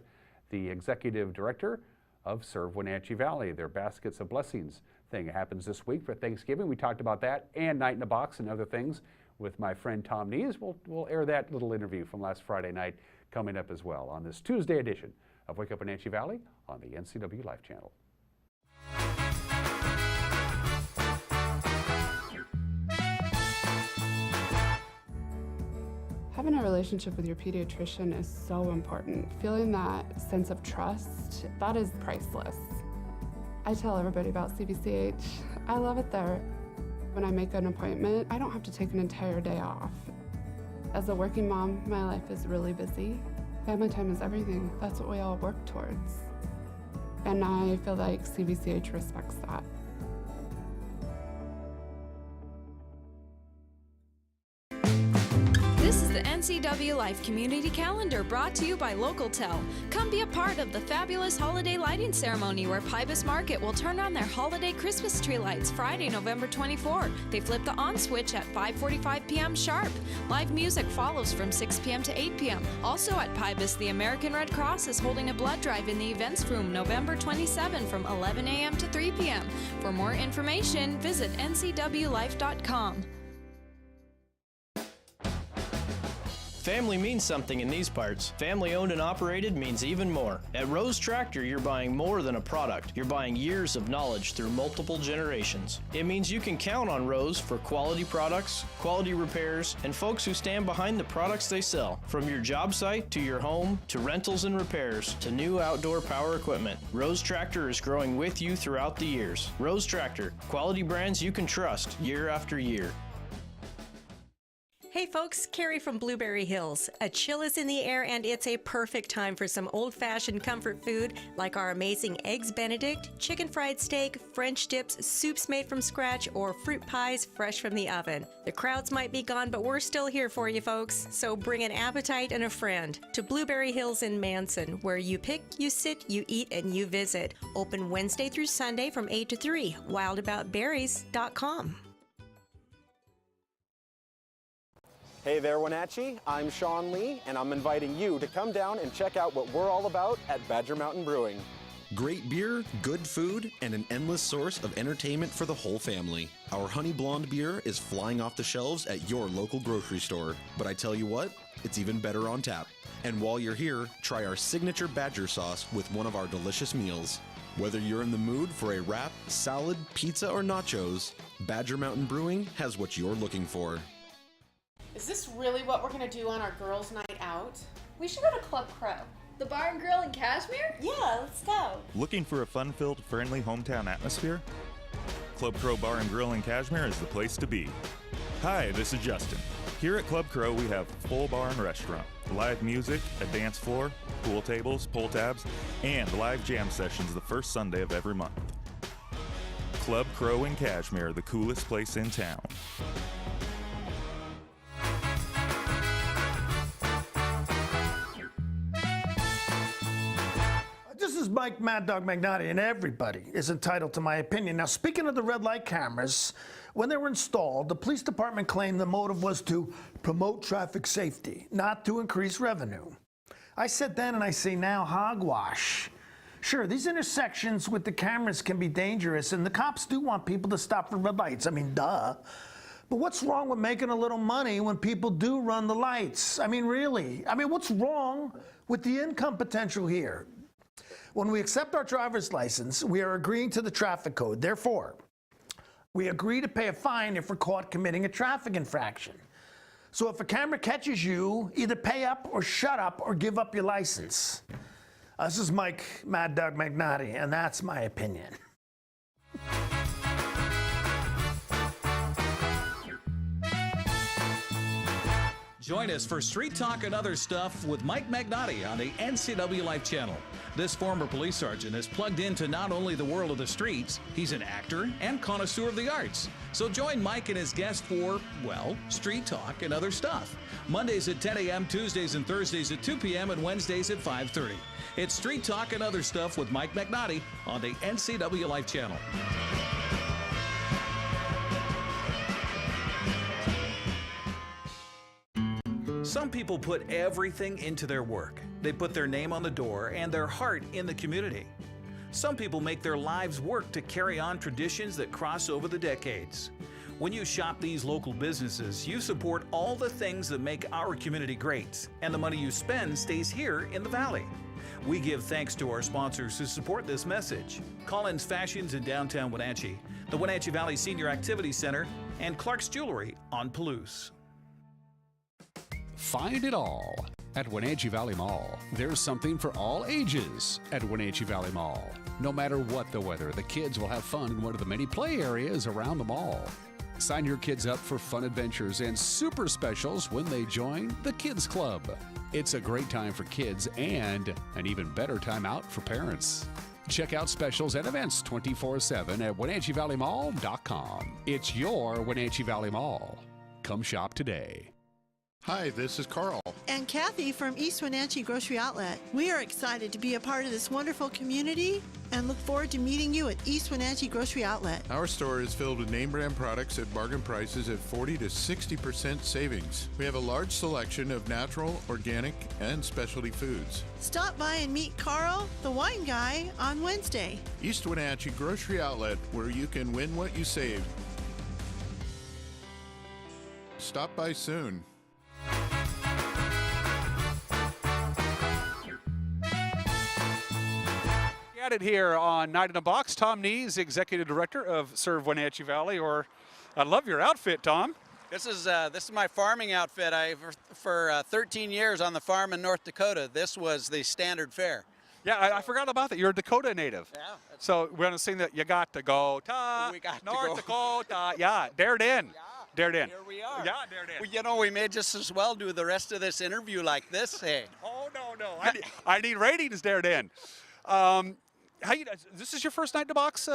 the executive director of Serve Wenatchee Valley. Their Baskets of Blessings thing happens this week for Thanksgiving. We talked about that and Night in a Box and other things with my friend Tom Nees. We'll air that little interview from last Friday night coming up as well on this Tuesday edition of Wake Up Wenatchee Valley on the NCW Life channel. Having a relationship with your pediatrician is so important. Feeling that sense of trust, that is priceless. I tell everybody about CBCH. I love it there. When I make an appointment, I don't have to take an entire day off. As a working mom, my life is really busy. Family time is everything. That's what we all work towards. And I feel like CBCH respects that. This is the NCW Life Community Calendar brought to you by LocalTel. Come be a part of the fabulous holiday lighting ceremony where Pybus Market will turn on their holiday Christmas tree lights Friday, November 24. They flip the on switch at 5:45 p.m. sharp. Live music follows from 6 p.m. to 8 p.m. Also at Pybus, the American Red Cross is holding a blood drive in the events room November 27 from 11 a.m. to 3 p.m. For more information, visit ncwlife.com. Family means something in these parts. Family owned and operated means even more. At Rose Tractor, you're buying more than a product. You're buying years of knowledge through multiple generations. It means you can count on Rose for quality products, quality repairs, and folks who stand behind the products they sell. From your job site to your home to rentals and repairs to new outdoor power equipment, Rose Tractor is growing with you throughout the years. Rose Tractor, quality brands you can trust year after year. Hey folks, Carrie from Blueberry Hills. A chill is in the air and it's a perfect time for some old-fashioned comfort food like our amazing Eggs Benedict, chicken fried steak, French dips, soups made from scratch, or fruit pies fresh from the oven. The crowds might be gone, but we're still here for you folks. So bring an appetite and a friend to Blueberry Hills in Manson, where you pick, you sit, you eat, and you visit. Open Wednesday through Sunday from 8 to 3. wildaboutberries.com. Hey there, Wenatchee. I'm Sean Lee, and I'm inviting you to come down and check out what we're all about at Badger Mountain Brewing. Great beer, good food, and an endless source of entertainment for the whole family. Our Honey Blonde beer is flying off the shelves at your local grocery store. But I tell you what, it's even better on tap. And while you're here, try our signature Badger sauce with one of our delicious meals. Whether you're in the mood for a wrap, salad, pizza, or nachos, Badger Mountain Brewing has what you're looking for. Is this really what we're gonna do on our girls' night out? We should go to Club Crow. The bar and grill in Kashmir? Yeah, let's go. Looking for a fun-filled, friendly hometown atmosphere? Club Crow Bar and Grill in Kashmir is the place to be. Hi, this is Justin. Here at Club Crow, we have full bar and restaurant, live music, a dance floor, pool tables, pull tabs, and live jam sessions the first Sunday of every month. Club Crow in Kashmir, the coolest place in town. This is Mike Mad Dog Magnotti, and everybody is entitled to my opinion. Now, speaking of the red light cameras, when they were installed, the police department claimed the motive was to promote traffic safety, not to increase revenue. I said then and I say now, hogwash. Sure, these intersections with the cameras can be dangerous, and the cops do want people to stop for red lights. I mean, duh. But what's wrong with making a little money when people do run the lights? I mean, really? I mean, what's wrong with the income potential here? When we accept our driver's license, we are agreeing to the traffic code. Therefore, we agree to pay a fine if we're caught committing a traffic infraction. So if a camera catches you, either pay up or shut up or give up your license. This is Mike Mad Dog Magnotti, and that's my opinion. Join us for Street Talk and Other Stuff with Mike Magnotti on the NCW Life channel. This former police sergeant is plugged into not only the world of the streets, he's an actor and connoisseur of the arts. So join Mike and his guest for, well, Street Talk and Other Stuff. Mondays at 10 a.m., Tuesdays and Thursdays at 2 p.m., and Wednesdays at 5:30. It's Street Talk and Other Stuff with Mike Magnotti on the NCW Life channel. Some people put everything into their work. They put their name on the door and their heart in the community. Some people make their lives work to carry on traditions that cross over the decades. When you shop these local businesses, you support all the things that make our community great, and the money you spend stays here in the Valley. We give thanks to our sponsors who support this message: Collins Fashions in downtown Wenatchee, the Wenatchee Valley Senior Activity Center, and Clark's Jewelry on Palouse. Find it all at Wenatchee Valley Mall. There's something for all ages at Wenatchee Valley Mall. No matter what the weather, the kids will have fun in one of the many play areas around the mall. Sign your kids up for fun adventures and super specials when they join the Kids Club. It's a great time for kids and an even better time out for parents. Check out specials and events 24/7 at WenatcheeValleyMall.com. It's your Wenatchee Valley Mall. Come shop today. Hi, this is Carl. And Kathy from East Wenatchee Grocery Outlet. We are excited to be a part of this wonderful community and look forward to meeting you at East Wenatchee Grocery Outlet. Our store is filled with name brand products at bargain prices at 40 to 60% savings. We have a large selection of natural, organic, and specialty foods. Stop by and meet Carl, the wine guy, on Wednesday. East Wenatchee Grocery Outlet, where you can win what you saved. Stop by soon. At it here on Night in a Box. Tom Nees, Executive Director of Serve Wenatchee Valley, or I love your outfit, Tom. This is my farming outfit. For 13 years on the farm in North Dakota, this was the standard fare. Yeah, I forgot about that. You're a Dakota native. Yeah. So we're going to sing that you got to go to we got North to go. Dakota. Yeah, dare it in. Dared in. Here we are. Yeah, dared in. Well, you know, we may just as well do the rest of this interview like this, hey. Oh, no. I need ratings, dared in. This is your first night in the box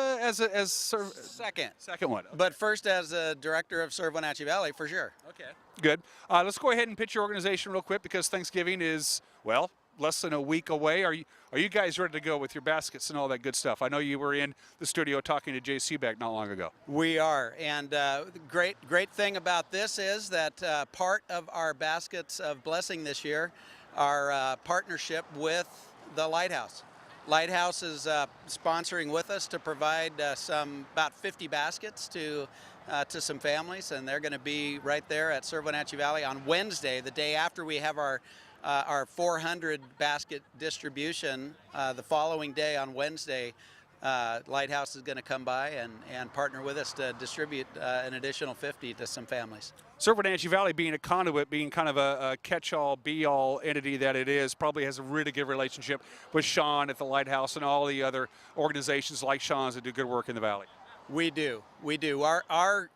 Second one. Okay. But first as a director of Serve Wenatchee Valley, for sure. Okay. Good. Let's go ahead and pitch your organization real quick because Thanksgiving is, well, less than a week away. Are you guys ready to go with your baskets and all that good stuff? I know you were in the studio talking to Jay Seaback not long ago. We are, and the great thing about this is that part of our baskets of blessing this year are partnership with the Lighthouse. Lighthouse is sponsoring with us to provide about 50 baskets to some families, and they're going to be right there at Serve Wenatchee Valley on Wednesday, the day after we have our 400 basket distribution. The following day on Wednesday, Lighthouse is going to come by and partner with us to distribute an additional 50 to some families. Serve Wenatchee Valley being a conduit, being kind of a catch-all, be-all entity that it is, probably has a really good relationship with Sean at the Lighthouse and all the other organizations like Sean's that do good work in the Valley. We do. Our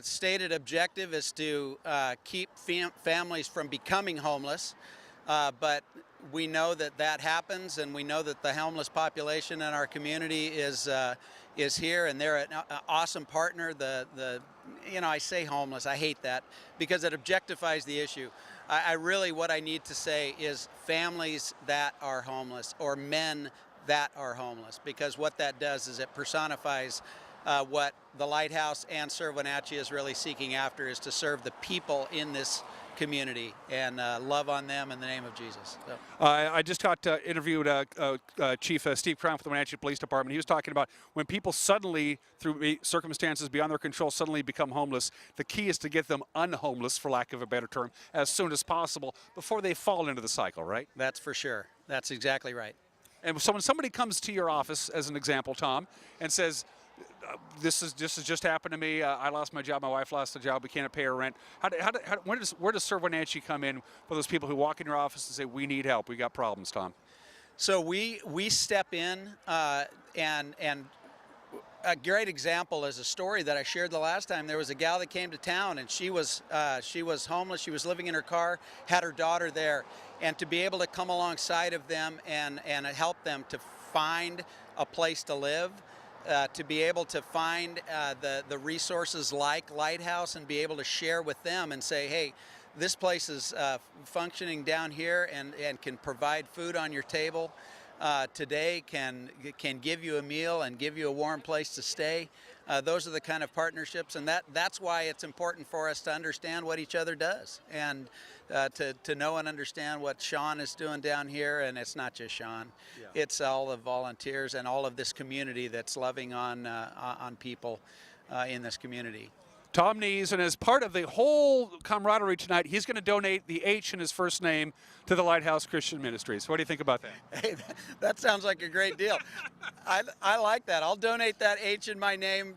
stated objective is to keep families from becoming homeless, but we know that happens, and we know that the homeless population in our community is here, and they're an awesome partner. I say homeless, I hate that because it objectifies the issue. What I need to say is families that are homeless or men that are homeless, because what that does is it personifies what the Lighthouse and Serve Wenatchee is really seeking after, is to serve the people in this community and love on them in the name of Jesus. So. I just interviewed Chief Steve Crown for the Wenatchee Police Department. He was talking about when people suddenly, through circumstances beyond their control, suddenly become homeless, the key is to get them unhomeless, for lack of a better term, as soon as possible before they fall into the cycle, right? That's for sure. That's exactly right. And so when somebody comes to your office, as an example, Tom, and says, this has just happened to me. I lost my job. My wife lost a job. We can't pay her rent. Where does Serve Wenatchee come in for those people who walk in your office and say, we need help, we got problems, Tom? So we step in, and a great example is a story that I shared the last time. There was a gal that came to town, and she was homeless. She was living in her car, had her daughter there, and to be able to come alongside of them and help them to find a place to live. To be able to find the resources like Lighthouse and be able to share with them and say, hey, this place is functioning down here and can provide food on your table today, can give you a meal and give you a warm place to stay. Those are the kind of partnerships, and that's why it's important for us to understand what each other does and to know and understand what Sean is doing down here. And it's not just Sean, it's all the volunteers and all of this community that's loving on people in this community. Tom Nees, and as part of the whole camaraderie tonight, he's going to donate the H in his first name to the Lighthouse Christian Ministries. What do you think about that? Hey, that sounds like a great deal. I like that. I'll donate that H in my name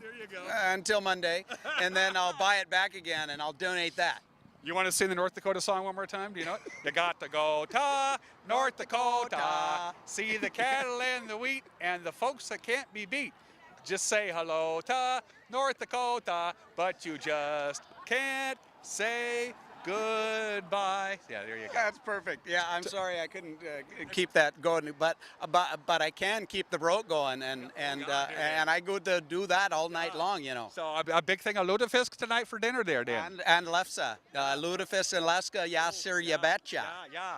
until Monday, and then I'll buy it back again, and I'll donate that. You want to sing the North Dakota song one more time? Do you know it? You got to go to North Dakota, see the cattle and the wheat and the folks that can't be beat. Just say hello to North Dakota, but you just can't say goodbye. Yeah, there you go. That's perfect. Yeah, I'm sorry I couldn't keep that going, but I can keep the road going, and I go to do that all night long, you know. So a big thing of lutefisk tonight for dinner there, Dan. And lefse, lutefisk and leska, yes sir, you betcha.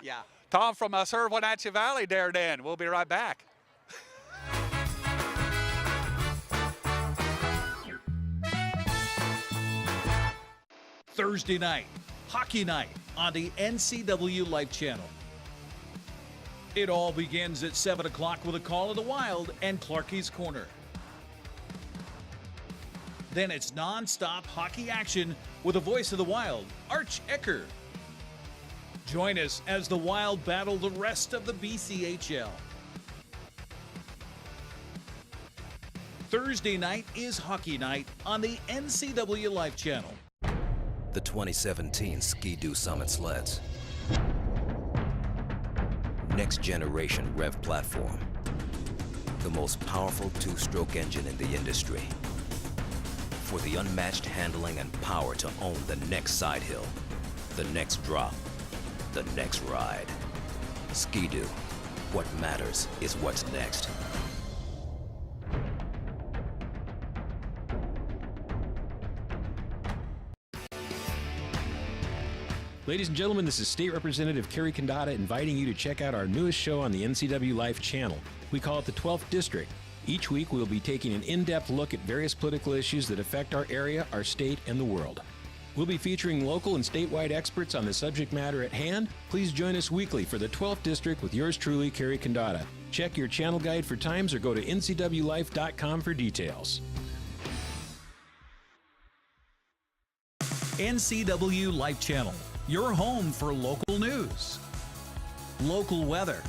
Yeah. Tom from Serve Wenatchee Valley there, Dan. We'll be right back. Thursday night, hockey night on the NCW Life Channel. It all begins at 7 o'clock with a call of the Wild and Clarkie's Corner. Then it's non-stop hockey action with a voice of the Wild, Arch Ecker. Join us as the Wild battle the rest of the BCHL. Thursday night is hockey night on the NCW Life Channel. The 2017 Ski-Doo Summit sleds. Next generation REV platform. The most powerful two-stroke engine in the industry. for the unmatched handling and power to own the next side hill, the next drop, the next ride. Ski-Doo. What matters is what's next. Ladies and gentlemen, this is State Representative Kerry Condata inviting you to check out our newest show on the NCW Life channel. We call it the 12th District. Each week, we'll be taking an in-depth look at various political issues that affect our area, our state, and the world. We'll be featuring local and statewide experts on the subject matter at hand. Please join us weekly for the 12th District with yours truly, Kerry Condata. Check your channel guide for times or go to ncwlife.com for details. NCW Life Channel, your home for local news, local weather,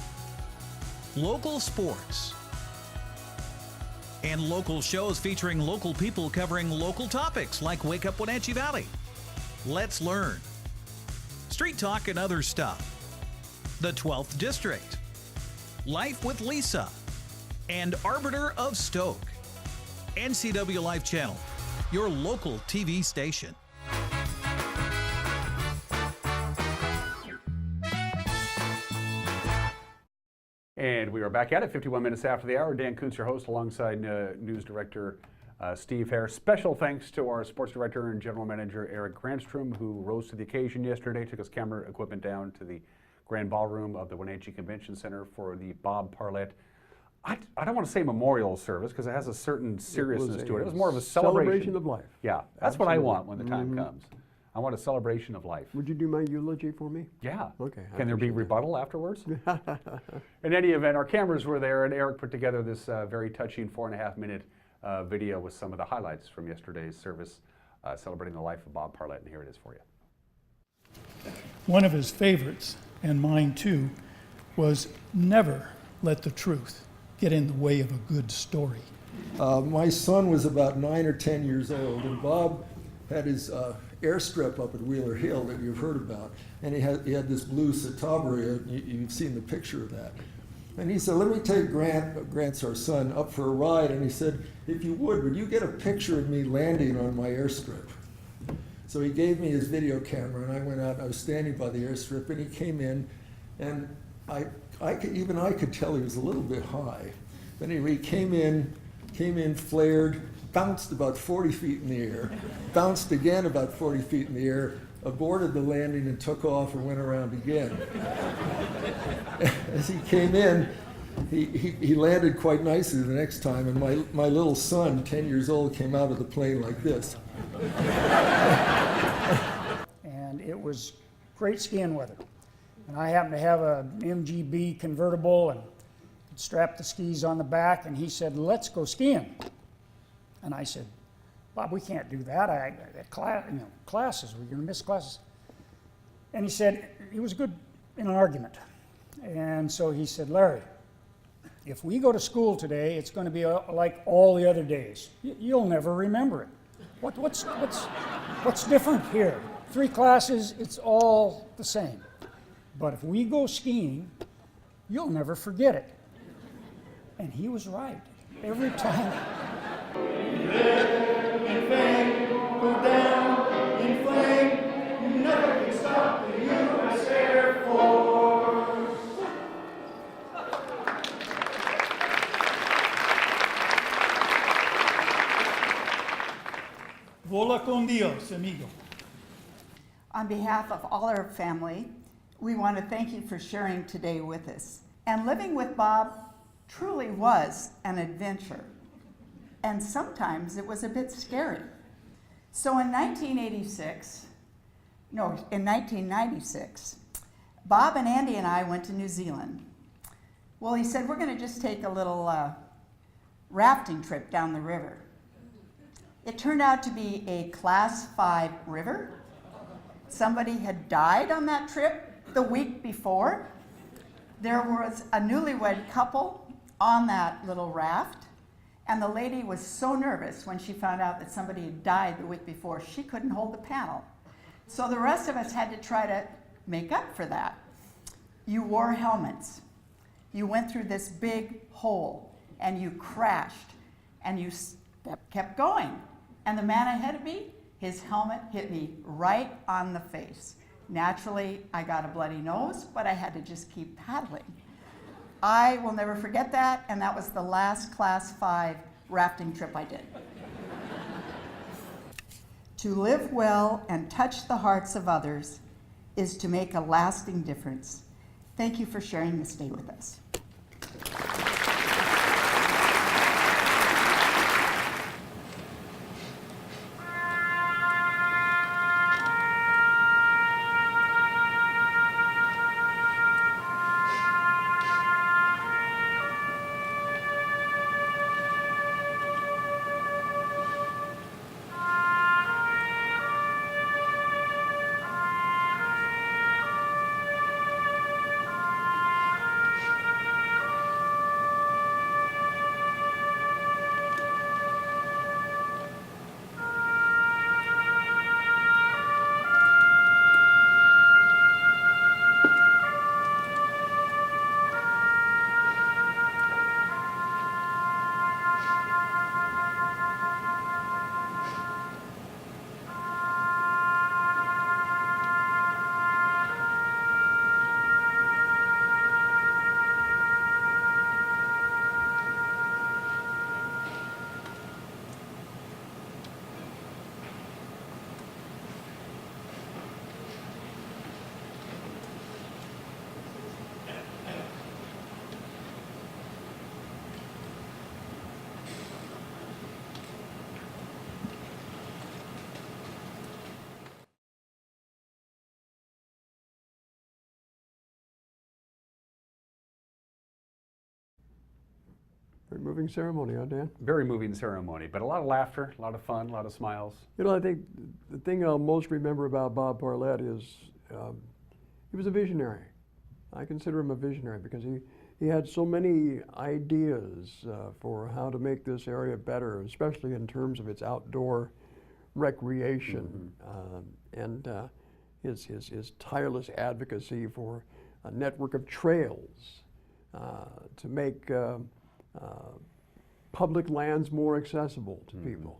local sports, and local shows featuring local people covering local topics like Wake Up Wenatchee Valley, Let's Learn, Street Talk and other stuff, the 12th District, Life with Lisa, and Arbiter of Stoke. NCW Life Channel, your local TV station. And we are back at it, 51 minutes after the hour. Dan Kuntz, your host, alongside News Director Steve Hare. Special thanks to our Sports Director and General Manager Eric Granstrom, who rose to the occasion yesterday, took his camera equipment down to the Grand Ballroom of the Wenatchee Convention Center for the Bob Parlett. I don't want to say memorial service because it has a certain seriousness to it. It was more of a celebration of life. Yeah, that's Absolutely. what I want when the time comes. I want a celebration of life. Would you do my eulogy for me? Yeah. Okay. Can there be rebuttal afterwards? In any event, our cameras were there, and Eric put together this very touching 4.5-minute video with some of the highlights from yesterday's service celebrating the life of Bob Parlett, and here it is for you. One of his favorites, and mine too, was never let the truth get in the way of a good story. My son was about 9 or 10 years old, and Bob had his airstrip up at Wheeler Hill that you've heard about, and he had this blue Citabria. You've seen the picture of that. And he said, let me take Grant's our son, up for a ride. And he said, if you would you get a picture of me landing on my airstrip? So he gave me his video camera, and I went out. I was standing by the airstrip, and he came in, and even I could tell he was a little bit high. But anyway, he came in, flared, bounced about 40 feet in the air, bounced again about 40 feet in the air, aborted the landing and took off and went around again. As he came in, he landed quite nicely the next time, and my little son, 10 years old, came out of the plane like this. And it was great skiing weather. And I happened to have an MGB convertible and strapped the skis on the back, and he said, let's go skiing. And I said, Bob, we can't do that. I classes, we're going to miss classes. And he said, he was good in an argument. And so he said, Larry, if we go to school today, it's going to be like all the other days. You'll never remember it. What's different here? 3 classes, it's all the same. But if we go skiing, you'll never forget it. And he was right. Every time. Live in fame, go down in flame, never can stop the U.S. Air Force. Vola con Dios, amigo. On behalf of all our family, we want to thank you for sharing today with us. And living with Bob truly was an adventure. And sometimes it was a bit scary. So in 1996, Bob and Andy and I went to New Zealand. Well, he said, we're going to just take a little rafting trip down the river. It turned out to be a Class 5 river. Somebody had died on that trip the week before. There was a newlywed couple on that little raft. And the lady was so nervous when she found out that somebody had died the week before, she couldn't hold the paddle. So the rest of us had to try to make up for that. You wore helmets. You went through this big hole, and you crashed, and you kept going. And the man ahead of me, his helmet hit me right on the face. Naturally, I got a bloody nose, but I had to just keep paddling. I will never forget that, and that was the last Class 5 rafting trip I did. To live well and touch the hearts of others is to make a lasting difference. Thank you for sharing this day with us. Very moving ceremony, huh, Dan? Very moving ceremony, but a lot of laughter, a lot of fun, a lot of smiles. You know, I think the thing I'll most remember about Bob Parlett is he was a visionary. I consider him a visionary because he had so many ideas for how to make this area better, especially in terms of its outdoor recreation, and his tireless advocacy for a network of trails to make public lands more accessible to people.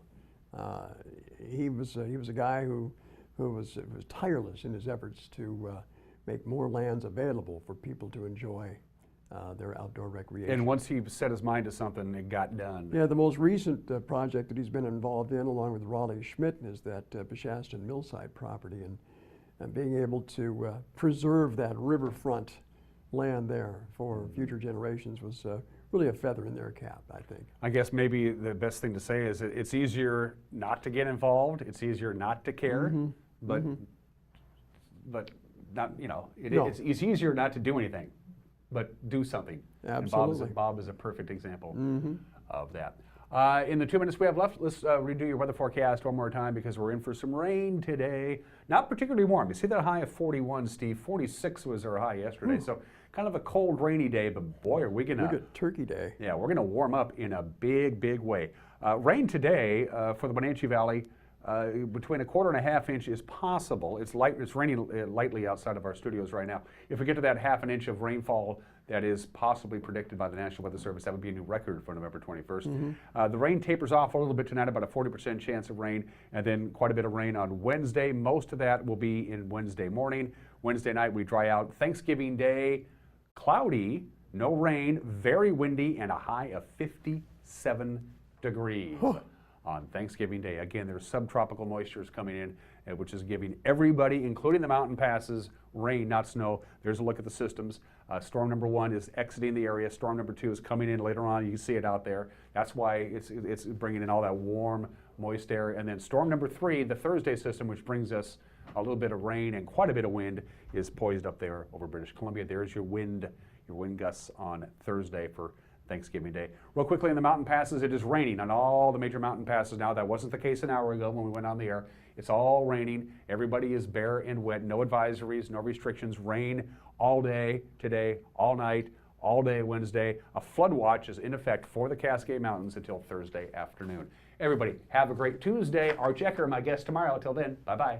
He was a guy who was tireless in his efforts to make more lands available for people to enjoy their outdoor recreation. And once he set his mind to something, it got done. Yeah, the most recent project that he's been involved in, along with Raleigh Schmidt, is that Beshaston Millside property, and being able to preserve that riverfront land there for future generations was really a feather in their cap, I think. I guess maybe the best thing to say is that it's easier not to get involved, it's easier not to care, but not, you know, it's easier not to do anything, but do something. Absolutely. And Bob is a perfect example of that. In the 2 minutes we have left, let's redo your weather forecast one more time because we're in for some rain today. Not particularly warm. You see that high of 41, Steve? 46 was our high yesterday. So kind of a cold, rainy day, but boy, are we going to... Look at Turkey Day. Yeah, we're going to warm up in a big, big way. Rain today for the Wenatchee Valley, between 1/4 and 1/2 inch is possible. It's raining lightly outside of our studios right now. If we get to that 1/2 inch of rainfall that is possibly predicted by the National Weather Service, that would be a new record for November 21st. The rain tapers off a little bit tonight, about a 40% chance of rain, and then quite a bit of rain on Wednesday. Most of that will be in Wednesday morning. Wednesday night we dry out. Thanksgiving Day, cloudy, no rain, very windy, and a high of 57 degrees. On Thanksgiving Day. Again, there's subtropical moistures coming in, which is giving everybody, including the mountain passes, rain, not snow. There's a look at the systems. Storm number 1 is exiting the area. Storm number 2 is coming in later on. You can see it out there. That's why it's bringing in all that warm, moist air. And then storm number 3, the Thursday system, which brings us a little bit of rain and quite a bit of wind, is poised up there over British Columbia. There's your wind gusts on Thursday for Thanksgiving Day. Real quickly in the mountain passes, it is raining on all the major mountain passes now. That wasn't the case an hour ago when we went on the air. It's all raining. Everybody is bare and wet. No advisories, no restrictions. Rain all day today, all night, all day Wednesday. A flood watch is in effect for the Cascade Mountains until Thursday afternoon. Everybody, have a great Tuesday. Art Jecker, my guest tomorrow. Till then, bye-bye.